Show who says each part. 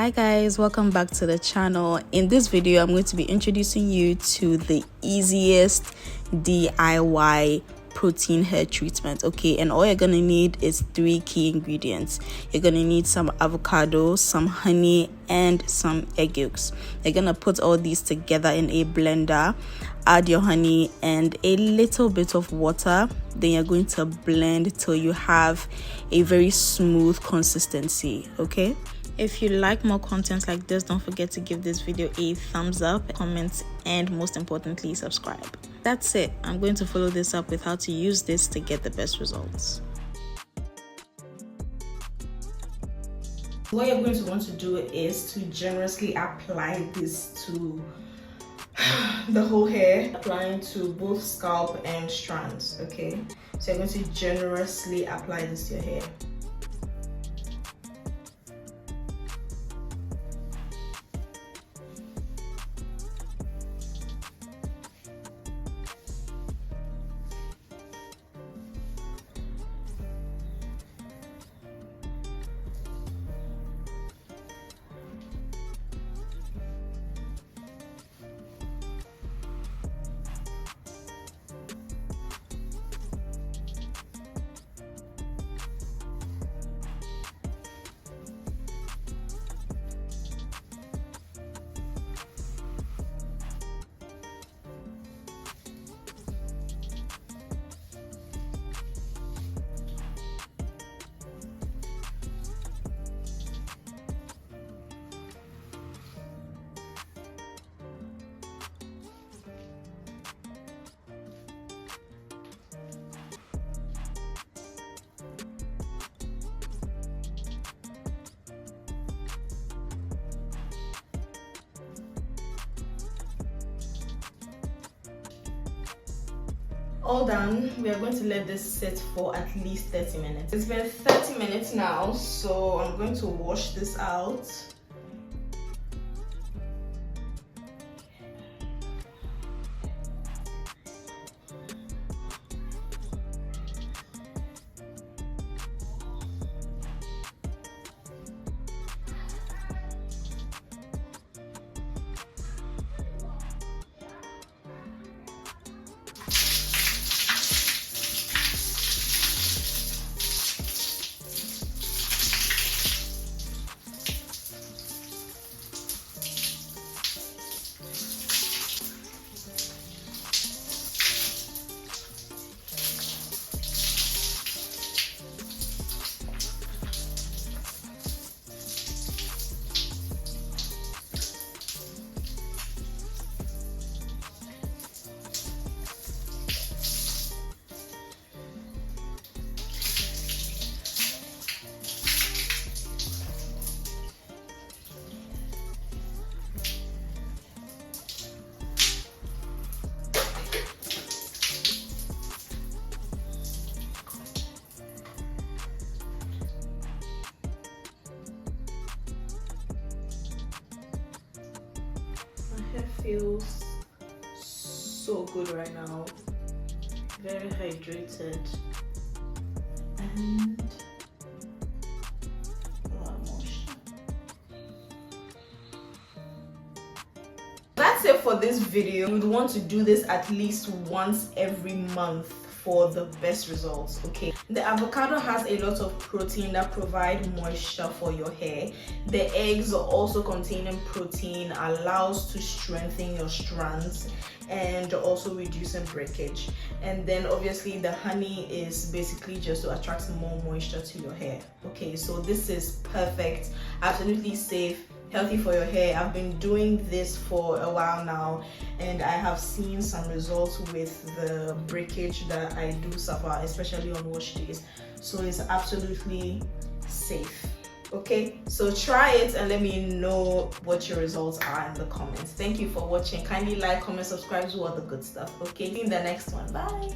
Speaker 1: Hi guys, welcome back to the channel. In this video I'm going to be introducing you to the easiest DIY protein hair treatment. Okay, and all you're gonna need is 3 key ingredients. You're gonna need some avocado, some honey, and some egg yolks. You're gonna put all these together in a blender, add your honey and a little bit of water. Then you're going to blend till you have a very smooth consistency. Okay, if you like more content like this, don't forget to give this video a thumbs up, comment, and most importantly, subscribe. That's it. I'm going to follow this up with how to use this to get the best results. What you're going to want to do is to generously apply this to the whole hair, applying to both scalp and strands. Okay, so you're going to generously apply this to your hair. All done. We are going to let this sit for at least 30 minutes. It's been 30 minutes now, so I'm going to wash this out. Hair feels so good right now, very hydrated and a lot of moisture. That's it for this video. You would want to do this at least once every month for the best results. Okay, the avocado has a lot of protein that provide moisture for your hair. The eggs also containing protein allows to strengthen your strands and also reducing breakage. And then obviously the honey is basically just to attract more moisture to your hair. Okay, so this is perfect, absolutely safe, healthy for your hair. I've been doing this for a while now and I have seen some results with the breakage that I do suffer, especially on wash days. So it's absolutely safe. Okay, so try it and let me know what your results are in the comments. Thank you for watching. Kindly like, comment, subscribe, do all the good stuff. Okay, see you in the next one. Bye.